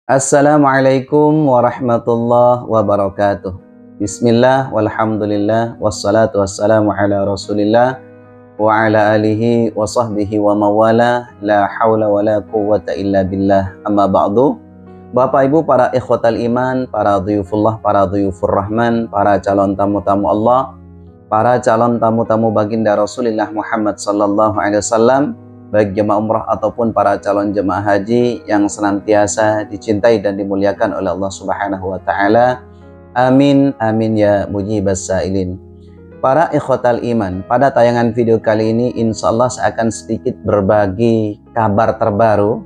Assalamualaikum warahmatullahi wabarakatuh. Bismillah, walhamdulillah, wassalatu wassalamu ala rasulillah wa ala alihi wa sahbihi wa mawala, la hawla wa la quwwata illa billah, amma ba'du. Bapak Ibu para ikhwatal iman, para dhuyufullah, para dhuyufur rahman, para calon tamu-tamu Allah, para calon tamu-tamu baginda Rasulullah Muhammad sallallahu alaihi wasallam, baik jemaah umrah ataupun para calon jemaah haji yang senantiasa dicintai dan dimuliakan oleh Allah Subhanahu wa taala. Amin amin ya mujibas sailin. Para ikhwatal iman, pada tayangan video kali ini insyaallah saya akan sedikit berbagi kabar terbaru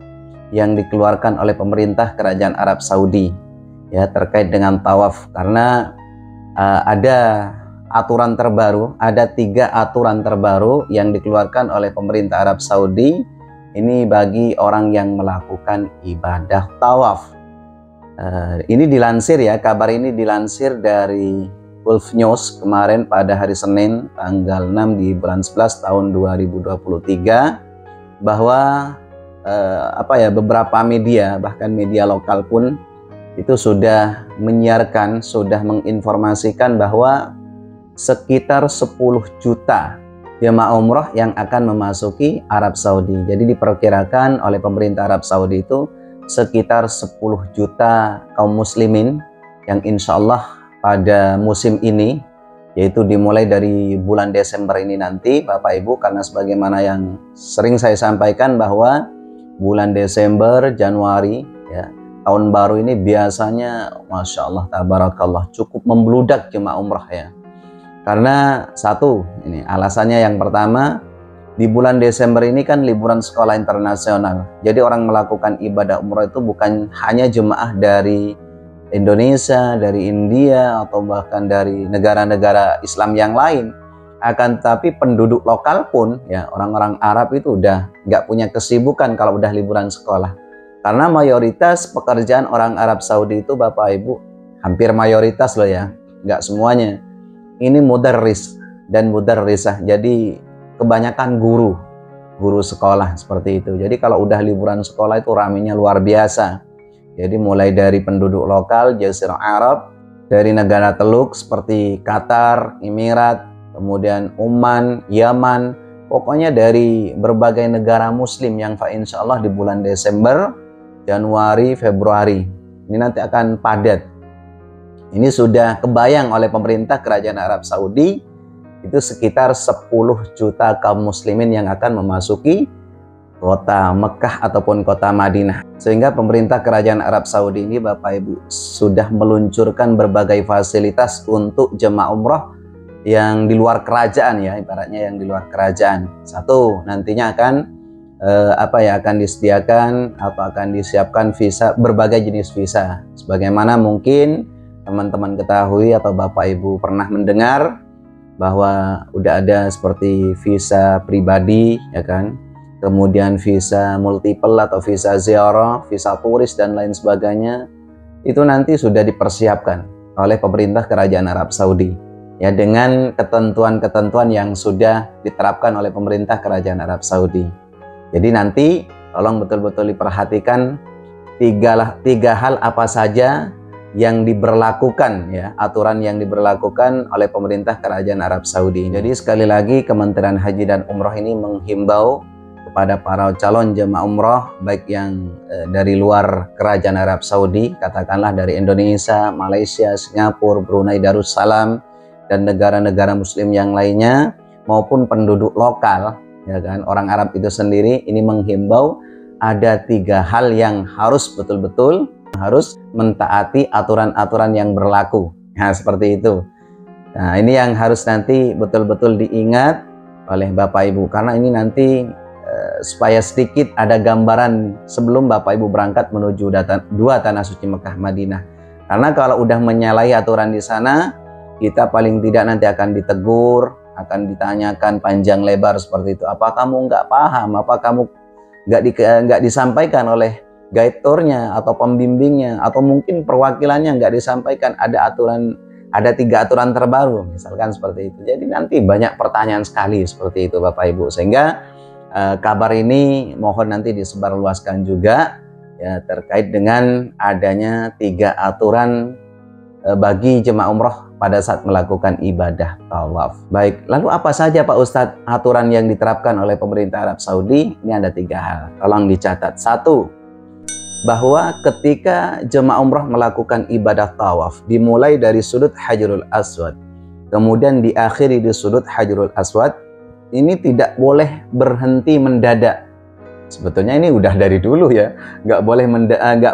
yang dikeluarkan oleh pemerintah Kerajaan Arab Saudi ya terkait dengan tawaf, karena ada aturan terbaru, ada 3 aturan terbaru yang dikeluarkan oleh pemerintah Arab Saudi ini bagi orang yang melakukan ibadah tawaf. Ini dilansir ya, kabar ini dilansir dari Gulf News kemarin pada hari Senin tanggal 6 di bulan 11 tahun 2023, bahwa beberapa media, bahkan media lokal pun itu sudah menyiarkan, sudah menginformasikan bahwa sekitar 10 juta jemaah umroh yang akan memasuki Arab Saudi. Jadi diperkirakan oleh pemerintah Arab Saudi itu sekitar 10 juta kaum muslimin yang insya Allah pada musim ini, yaitu dimulai dari bulan Desember ini nanti Bapak Ibu, karena sebagaimana yang sering saya sampaikan bahwa bulan Desember, Januari ya, tahun baru ini biasanya Masya Allah tabarakallah cukup membludak jemaah umrah ya. Karena satu, ini alasannya yang pertama, di bulan Desember ini kan liburan sekolah internasional. Jadi orang melakukan ibadah umrah itu bukan hanya jemaah dari Indonesia, dari India, atau bahkan dari negara-negara Islam yang lain. Akan tetapi penduduk lokal pun, ya orang-orang Arab itu udah nggak punya kesibukan kalau udah liburan sekolah. Karena mayoritas pekerjaan orang Arab Saudi itu Bapak Ibu, hampir mayoritas loh ya, nggak semuanya. Ini mudarris dan mudarrisah, jadi kebanyakan guru sekolah seperti itu. Jadi kalau udah liburan sekolah itu ramainya luar biasa. Jadi mulai dari penduduk lokal Jazirah Arab, dari negara teluk seperti Qatar, Emirat, kemudian Oman, Yaman, pokoknya dari berbagai negara muslim yang insya Allah di bulan Desember, Januari, Februari ini nanti akan padat. Ini sudah kebayang oleh pemerintah Kerajaan Arab Saudi, itu sekitar 10 juta kaum muslimin yang akan memasuki kota Mekah ataupun kota Madinah. Sehingga pemerintah Kerajaan Arab Saudi ini Bapak Ibu sudah meluncurkan berbagai fasilitas untuk jemaah umroh yang di luar kerajaan ya, ibaratnya yang di luar kerajaan. Satu, nantinya akan akan disediakan atau akan disiapkan visa, berbagai jenis visa. Sebagaimana mungkin teman-teman ketahui atau Bapak Ibu pernah mendengar bahwa udah ada seperti visa pribadi ya kan, kemudian visa multiple atau visa ziarah, visa turis dan lain sebagainya. Itu nanti sudah dipersiapkan oleh pemerintah Kerajaan Arab Saudi ya, dengan ketentuan-ketentuan yang sudah diterapkan oleh pemerintah Kerajaan Arab Saudi. Jadi nanti tolong betul-betul diperhatikan tiga hal apa saja yang diberlakukan ya, aturan yang diberlakukan oleh pemerintah Kerajaan Arab Saudi. Jadi sekali lagi Kementerian Haji dan Umroh ini menghimbau kepada para calon jemaah umroh baik yang dari luar Kerajaan Arab Saudi, katakanlah dari Indonesia, Malaysia, Singapura, Brunei Darussalam dan negara-negara muslim yang lainnya, maupun penduduk lokal ya kan, orang Arab itu sendiri, ini menghimbau ada 3 hal yang harus betul-betul harus mentaati aturan-aturan yang berlaku. Nah, seperti itu. Nah, ini yang harus nanti betul-betul diingat oleh Bapak Ibu, karena ini nanti supaya sedikit ada gambaran sebelum Bapak Ibu berangkat menuju dua tanah suci Mekah Madinah. Karena kalau udah menyalahi aturan di sana, kita paling tidak nanti akan ditegur, akan ditanyakan panjang lebar seperti itu. Apa kamu nggak paham? Apa kamu nggak disampaikan oleh guide tournya atau pembimbingnya, atau mungkin perwakilannya nggak disampaikan ada 3 aturan terbaru misalkan seperti itu. Jadi nanti banyak pertanyaan sekali seperti itu Bapak Ibu, sehingga kabar ini mohon nanti disebarluaskan juga ya terkait dengan adanya 3 aturan bagi jemaah umroh pada saat melakukan ibadah tawaf. Baik, lalu apa saja Pak Ustadz aturan yang diterapkan oleh pemerintah Arab Saudi? Ini ada 3 hal, tolong dicatat. 1, bahwa ketika jemaah umroh melakukan ibadah tawaf dimulai dari sudut Hajarul Aswad, kemudian diakhiri di sudut Hajarul Aswad, ini tidak boleh berhenti mendadak. Sebetulnya ini udah dari dulu ya, nggak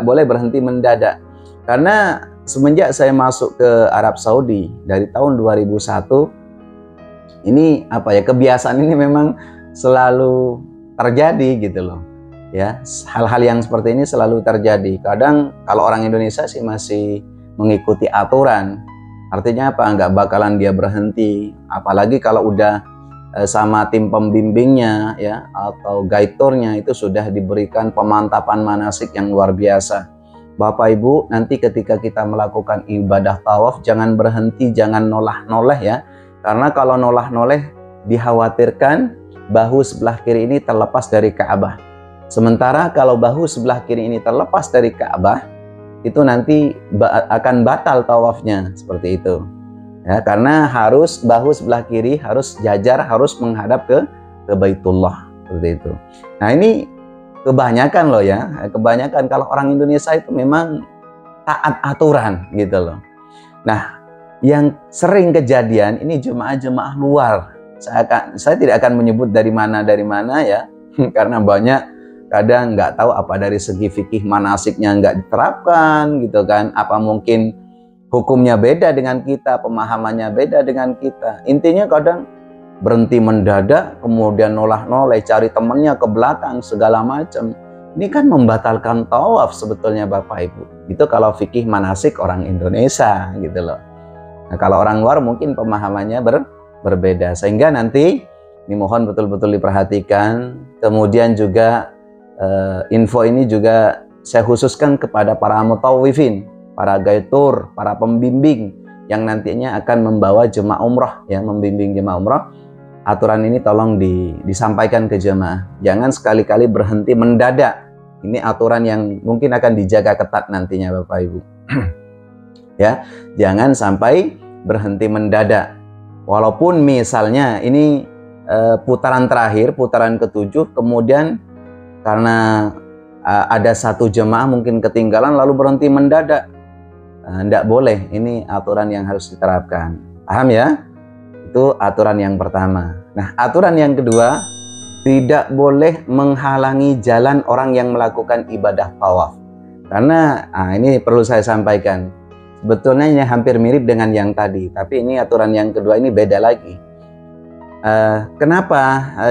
boleh berhenti mendadak. Karena semenjak saya masuk ke Arab Saudi dari tahun 2001, ini apa ya, kebiasaan ini memang selalu terjadi gitu loh. Ya, hal-hal yang seperti ini selalu terjadi. Kadang kalau orang Indonesia sih masih mengikuti aturan. Artinya apa? Nggak bakalan dia berhenti. Apalagi kalau udah sama tim pembimbingnya ya atau guide tournya itu sudah diberikan pemantapan manasik yang luar biasa. Bapak Ibu, nanti ketika kita melakukan ibadah tawaf jangan berhenti, jangan nolah-noleh ya. Karena kalau nolah-noleh dikhawatirkan bahu sebelah kiri ini terlepas dari Ka'bah. Sementara kalau bahu sebelah kiri ini terlepas dari Ka'bah, itu nanti akan batal tawafnya, seperti itu. Ya, karena harus bahu sebelah kiri harus jajar, harus menghadap ke Baitullah, seperti itu. Nah, ini kebanyakan loh ya, kebanyakan kalau orang Indonesia itu memang taat aturan gitu loh. Nah, yang sering kejadian ini jemaah-jemaah luar. Saya tidak akan menyebut dari mana ya, karena banyak kadang nggak tahu apa dari segi fikih manasiknya nggak diterapkan gitu kan, apa mungkin hukumnya beda dengan kita, pemahamannya beda dengan kita. Intinya kadang berhenti mendadak, kemudian nolah-noleh, cari temennya ke belakang, segala macam. Ini kan membatalkan tawaf sebetulnya Bapak Ibu. Itu kalau fikih manasik orang Indonesia gitu loh. Nah, kalau orang luar mungkin pemahamannya berbeda. Sehingga nanti ini mohon betul-betul diperhatikan. Kemudian juga info ini juga saya khususkan kepada para mutawifin, para guide tour, para pembimbing yang nantinya akan membawa jemaah umroh ya, membimbing jemaah umroh. Aturan ini tolong disampaikan ke jemaah. Jangan sekali-kali berhenti mendadak. Ini aturan yang mungkin akan dijaga ketat nantinya Bapak Ibu. Ya, jangan sampai berhenti mendadak. Walaupun misalnya ini putaran terakhir, putaran ke-7, kemudian karena ada satu jemaah mungkin ketinggalan lalu berhenti mendadak, tidak boleh. Ini aturan yang harus diterapkan. Paham ya? Itu aturan yang pertama. Nah, aturan yang kedua, tidak boleh menghalangi jalan orang yang melakukan ibadah tawaf. Karena ini perlu saya sampaikan, sebetulnya ini hampir mirip dengan yang tadi, tapi ini aturan yang kedua ini beda lagi. Kenapa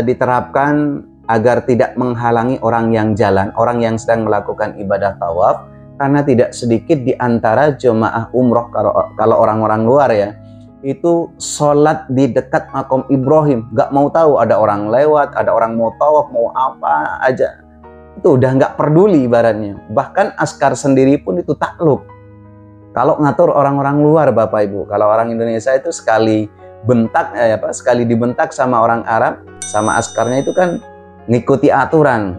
diterapkan agar tidak menghalangi orang yang jalan, orang yang sedang melakukan ibadah tawaf? Karena tidak sedikit di antara jemaah umroh, kalau orang-orang luar ya, itu sholat di dekat makom Ibrahim, nggak mau tahu ada orang lewat, ada orang mau tawaf, mau apa aja, itu udah nggak peduli ibaratnya. Bahkan askar sendiri pun itu takluk kalau ngatur orang-orang luar Bapak Ibu. Kalau orang Indonesia itu sekali dibentak sama orang Arab, sama askarnya itu kan ngikuti aturan,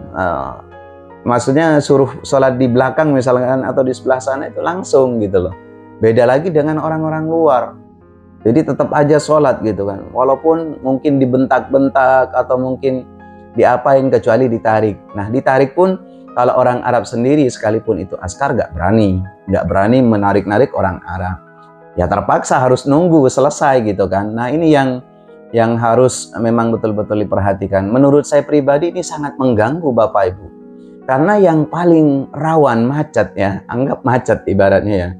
maksudnya suruh sholat di belakang misalkan atau di sebelah sana itu langsung gitu loh. Beda lagi dengan orang-orang luar, jadi tetap aja sholat gitu kan, walaupun mungkin dibentak-bentak atau mungkin diapain kecuali ditarik. Nah, ditarik pun kalau orang Arab sendiri sekalipun itu askar nggak berani menarik-narik orang Arab, ya terpaksa harus nunggu selesai gitu kan. Nah, ini yang harus memang betul-betul diperhatikan. Menurut saya pribadi ini sangat mengganggu Bapak Ibu. Karena yang paling rawan macet ya, anggap macet ibaratnya ya.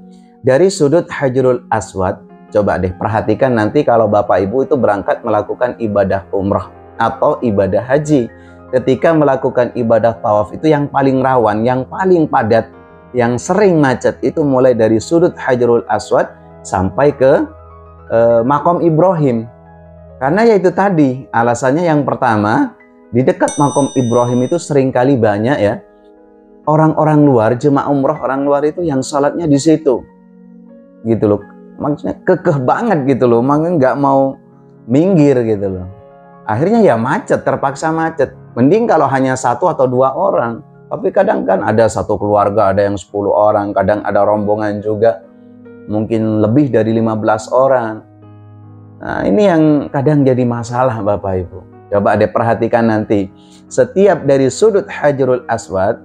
Dari sudut Hajarul Aswad, coba deh perhatikan nanti kalau Bapak Ibu itu berangkat melakukan ibadah umrah atau ibadah haji. Ketika melakukan ibadah tawaf itu yang paling rawan, yang paling padat, yang sering macet itu mulai dari sudut Hajarul Aswad sampai ke makom Ibrahim. Karena yaitu tadi, alasannya yang pertama, di dekat makom Ibrahim itu seringkali banyak ya, orang-orang luar, jemaah umroh orang luar itu yang sholatnya di situ. Gitu loh. Maksudnya kekeh banget gitu loh, makanya nggak mau minggir gitu loh. Akhirnya ya macet, terpaksa macet. Mending kalau hanya 1 atau 2 orang, Tapi kadang kan ada satu keluarga, ada yang 10 orang, kadang ada rombongan juga, mungkin lebih dari 15 orang. Nah, ini yang kadang jadi masalah Bapak Ibu. Coba deh perhatikan nanti. Setiap dari sudut Hajarul Aswad,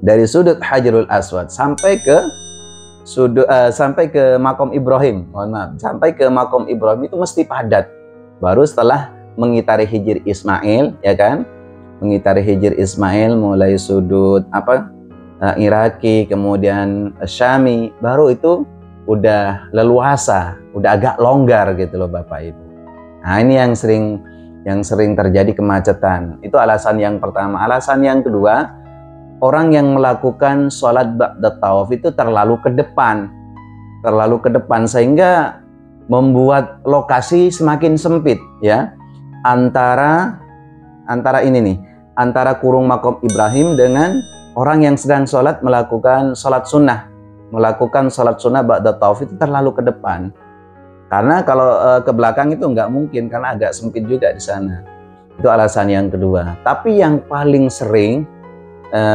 dari sudut Hajarul Aswad sampai ke sampai ke Makom Ibrahim, mohon maaf, sampai ke Makom Ibrahim itu mesti padat. Baru setelah mengitari Hijr Ismail, ya kan? Mengitari Hijr Ismail mulai sudut Iraki, kemudian Syami, baru itu udah leluasa, udah agak longgar gitu loh Bapak Ibu. Nah, ini yang sering terjadi kemacetan. Itu alasan yang pertama. Alasan yang kedua, orang yang melakukan sholat ba'da tawaf itu terlalu ke depan sehingga membuat lokasi semakin sempit, ya, antara ini nih, antara kurung Makom Ibrahim dengan orang yang sedang sholat melakukan sholat sunnah ba'da tawaf itu terlalu ke depan. Karena kalau ke belakang itu nggak mungkin, karena agak sempit juga di sana. Itu alasan yang kedua. Tapi yang paling sering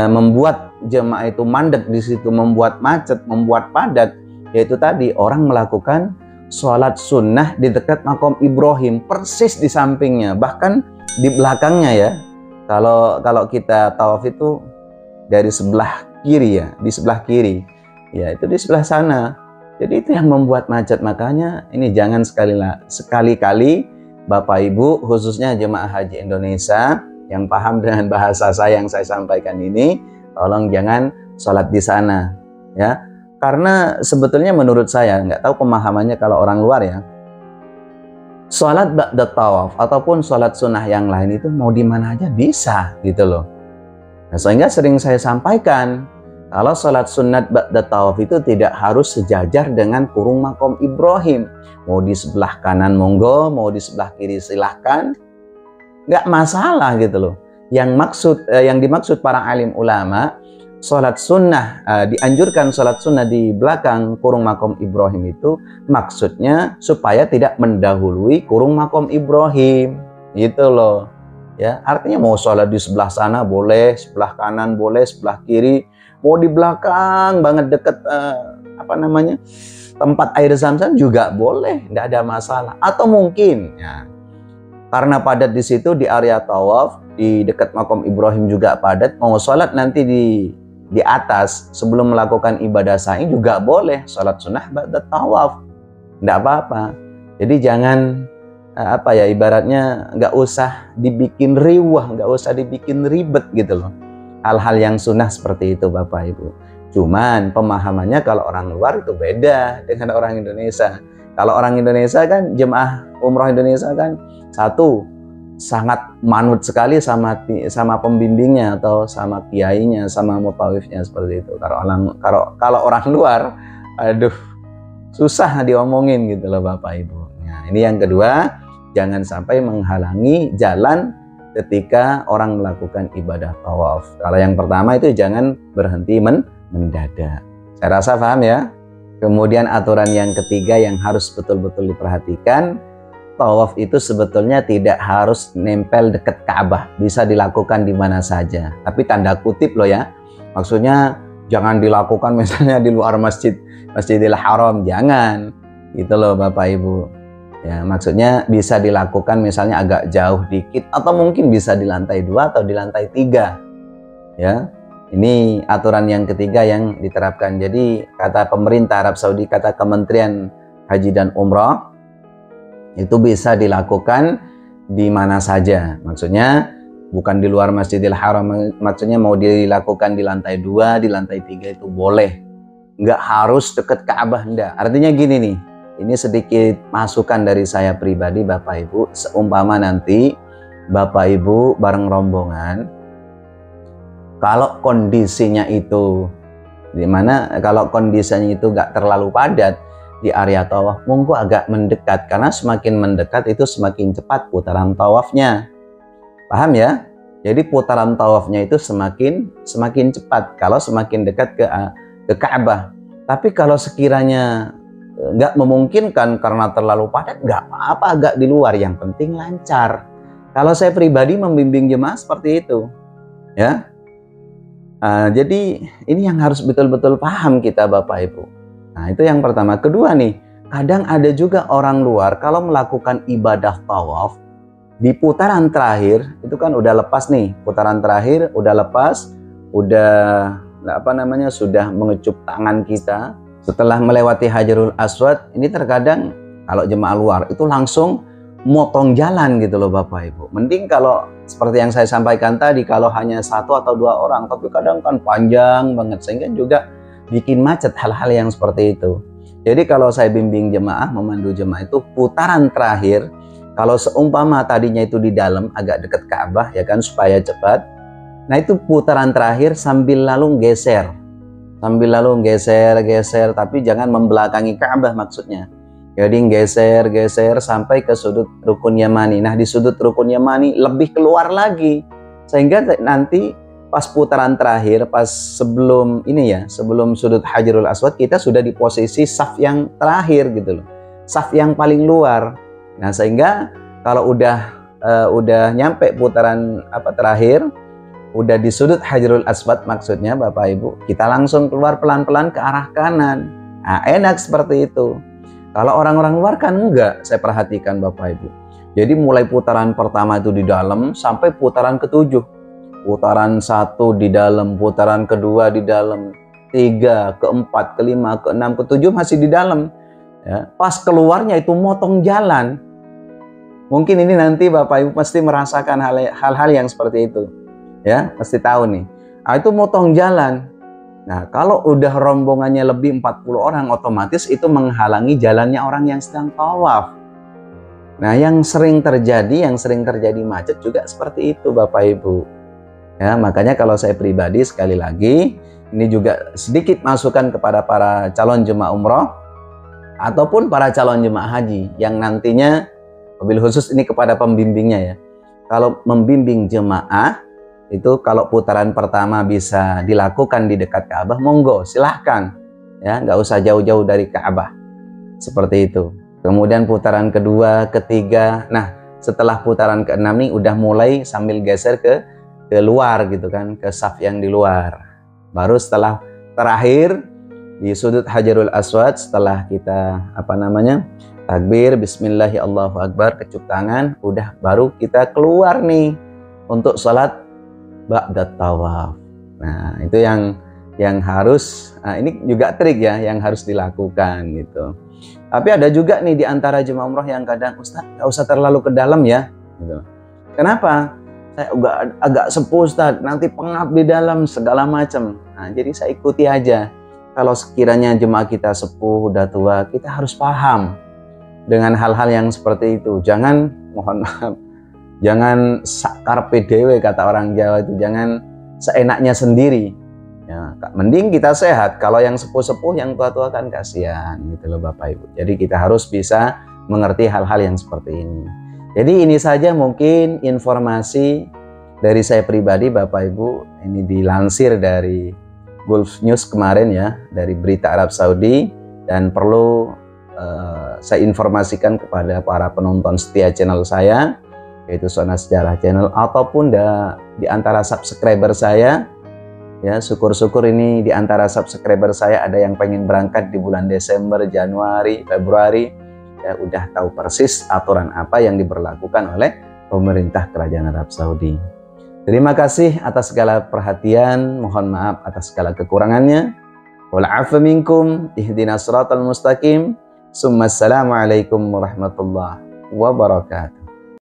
membuat jemaah itu mandek di situ, membuat macet, membuat padat, yaitu tadi orang melakukan sholat sunnah di dekat Makom Ibrahim, persis di sampingnya, bahkan di belakangnya ya. Kalau kita tawaf itu dari sebelah kiri ya, di sebelah kiri. Ya, itu di sebelah sana. Jadi itu yang membuat macet. Makanya ini jangan sekali-kali Bapak Ibu, khususnya jemaah haji Indonesia yang paham dengan bahasa saya yang saya sampaikan ini, tolong jangan sholat di sana ya. Karena sebetulnya menurut saya, nggak tahu pemahamannya kalau orang luar ya, sholat ba'da tawaf ataupun sholat sunnah yang lain itu mau di mana aja bisa gitu loh. Nah, sehingga sering saya sampaikan, kalau sholat sunat ba'da tawaf itu tidak harus sejajar dengan kurung Makom Ibrahim. Mau di sebelah kanan monggo, mau di sebelah kiri silahkan, nggak masalah gitu loh. Yang dimaksud para alim ulama, sholat sunnah, dianjurkan sholat sunnah di belakang kurung Makom Ibrahim itu maksudnya supaya tidak mendahului kurung Makom Ibrahim gitu loh ya. Artinya mau sholat di sebelah sana boleh, sebelah kanan boleh, sebelah kiri, mau di belakang banget deket tempat air zam-zam juga boleh, tidak ada masalah. Atau mungkin ya, karena padat di situ di area tawaf, di dekat Makom Ibrahim juga padat, mau sholat nanti di atas sebelum melakukan ibadah sa'i juga boleh, sholat sunnah ba'da tawaf, tidak apa-apa. Jadi jangan ibaratnya nggak usah dibikin riwah, nggak usah dibikin ribet gitu loh. Hal-hal yang sunnah seperti itu Bapak Ibu. Cuman pemahamannya kalau orang luar itu beda dengan orang Indonesia. Kalau orang Indonesia kan, jemaah umroh Indonesia kan, satu, sangat manut sekali sama pembimbingnya atau sama kiainya, sama mutawifnya seperti itu. Kalau orang luar, aduh, susah diomongin gitu loh Bapak Ibu. Nah, ini yang kedua, jangan sampai menghalangi jalan ketika orang melakukan ibadah tawaf. Kalau yang pertama itu jangan berhenti mendadak. Saya rasa paham ya. Kemudian aturan yang ketiga yang harus betul-betul diperhatikan, tawaf itu sebetulnya tidak harus nempel dekat Ka'bah, bisa dilakukan di mana saja. Tapi tanda kutip loh ya, maksudnya jangan dilakukan misalnya di luar Masjidil Haram, jangan gitu loh Bapak Ibu. Ya, maksudnya bisa dilakukan misalnya agak jauh dikit, atau mungkin bisa di lantai 2 atau di lantai 3 ya. Ini aturan yang ketiga yang diterapkan. Jadi kata pemerintah Arab Saudi, kata Kementerian Haji dan Umroh, itu bisa dilakukan di mana saja. Maksudnya bukan di luar Masjidil Haram, maksudnya mau dilakukan di lantai 2, di lantai 3 itu boleh. Nggak harus dekat Ka'bah, enggak. Artinya gini nih, ini sedikit masukan dari saya pribadi Bapak Ibu. Seumpama nanti Bapak Ibu bareng rombongan, kalau kondisinya itu kalau kondisinya itu nggak terlalu padat di area tawaf, monggo agak mendekat, karena semakin mendekat itu semakin cepat putaran tawafnya. Paham ya? Jadi putaran tawafnya itu semakin cepat kalau semakin dekat ke Ka'bah. Tapi kalau sekiranya nggak memungkinkan karena terlalu padat, nggak apa-apa agak di luar, yang penting lancar. Kalau saya pribadi membimbing jemaah seperti itu ya. Jadi ini yang harus betul-betul paham kita Bapak Ibu. Nah itu yang pertama. Kedua nih, kadang ada juga orang luar kalau melakukan ibadah tawaf di putaran terakhir itu kan udah lepas nih, putaran terakhir udah lepas, udah sudah mengecup tangan kita setelah melewati Hajarul Aswad. Ini terkadang kalau jemaah luar itu langsung motong jalan gitu loh Bapak Ibu. Mending kalau seperti yang saya sampaikan tadi, kalau hanya 1 atau 2 orang, tapi kadang kan panjang banget sehingga juga bikin macet hal-hal yang seperti itu. Jadi kalau saya bimbing jemaah, memandu jemaah itu putaran terakhir, kalau seumpama tadinya itu di dalam agak dekat Ka'bah ya kan supaya cepat. Nah itu putaran terakhir sambil lalu geser. Sambil lalu geser, tapi jangan membelakangi Ka'bah maksudnya. Jadi geser sampai ke sudut rukun Yamani. Nah di sudut rukun Yamani lebih keluar lagi. Sehingga nanti pas putaran terakhir, pas sebelum sudut Hajarul Aswad, kita sudah di posisi saf yang terakhir gitu loh. Saf yang paling luar. Nah sehingga kalau udah nyampe putaran terakhir, udah di sudut Hajarul Aswad maksudnya Bapak Ibu, kita langsung keluar pelan-pelan ke arah kanan. Nah enak seperti itu. Kalau orang-orang luar kan enggak, saya perhatikan Bapak Ibu. Jadi mulai putaran pertama itu di dalam sampai putaran ke-7. Putaran 1 di dalam, putaran kedua di dalam, 3, ke-4, ke-5, ke-6, ke-7 masih di dalam. Ya, pas keluarnya itu motong jalan. Mungkin ini nanti Bapak Ibu pasti merasakan hal-hal yang seperti itu. Ya, pasti tahu nih. Nah, itu motong jalan. Nah, kalau udah rombongannya lebih 40 orang, otomatis itu menghalangi jalannya orang yang sedang tawaf. Nah, yang sering terjadi macet juga seperti itu Bapak Ibu. Ya, makanya kalau saya pribadi sekali lagi, ini juga sedikit masukan kepada para calon jemaah umroh ataupun para calon jemaah haji yang nantinya, mobil khusus ini kepada pembimbingnya ya. Kalau membimbing jemaah, itu kalau putaran pertama bisa dilakukan di dekat Ka'bah, monggo silahkan ya, nggak usah jauh-jauh dari Ka'bah seperti itu. Kemudian putaran kedua, ketiga, nah setelah putaran ke-6 nih udah mulai sambil geser ke luar gitu kan, ke saf yang di luar. Baru setelah terakhir di sudut Hajarul Aswad, setelah kita takbir bismillahi Allahu Akbar, kecup tangan, udah baru kita keluar nih untuk sholat ba'da tawaf. Nah itu yang harus, ini juga trik ya yang harus dilakukan gitu. Tapi ada juga nih di antara jemaah umroh yang kadang, Ustaz nggak usah terlalu ke dalam ya gitu. Kenapa? Saya agak sepuh Ustaz, nanti pengap di dalam segala macam. Nah jadi saya ikuti aja. Kalau sekiranya jemaah kita sepuh, udah tua, kita harus paham dengan hal-hal yang seperti itu. Jangan, mohon maaf, jangan carpe diewe kata orang Jawa itu, jangan seenaknya sendiri. Ya, mending kita sehat. Kalau yang sepuh-sepuh, yang tua-tua kan kasihan gitu loh Bapak Ibu. Jadi kita harus bisa mengerti hal-hal yang seperti ini. Jadi ini saja mungkin informasi dari saya pribadi Bapak Ibu. Ini dilansir dari Gulf News kemarin ya, dari berita Arab Saudi, dan perlu saya informasikan kepada para penonton setia channel saya, yaitu Zona Sejarah Channel, ataupun di antara subscriber saya ya. Syukur-syukur ini di antara subscriber saya ada yang pengen berangkat di bulan Desember, Januari, Februari ya, udah tahu persis aturan apa yang diberlakukan oleh pemerintah Kerajaan Arab Saudi. Terima kasih atas segala perhatian, mohon maaf atas segala kekurangannya. Wal 'afwa minkum, ihdinas siratal mustaqim. Assalamualaikum warahmatullahi wabarakatuh.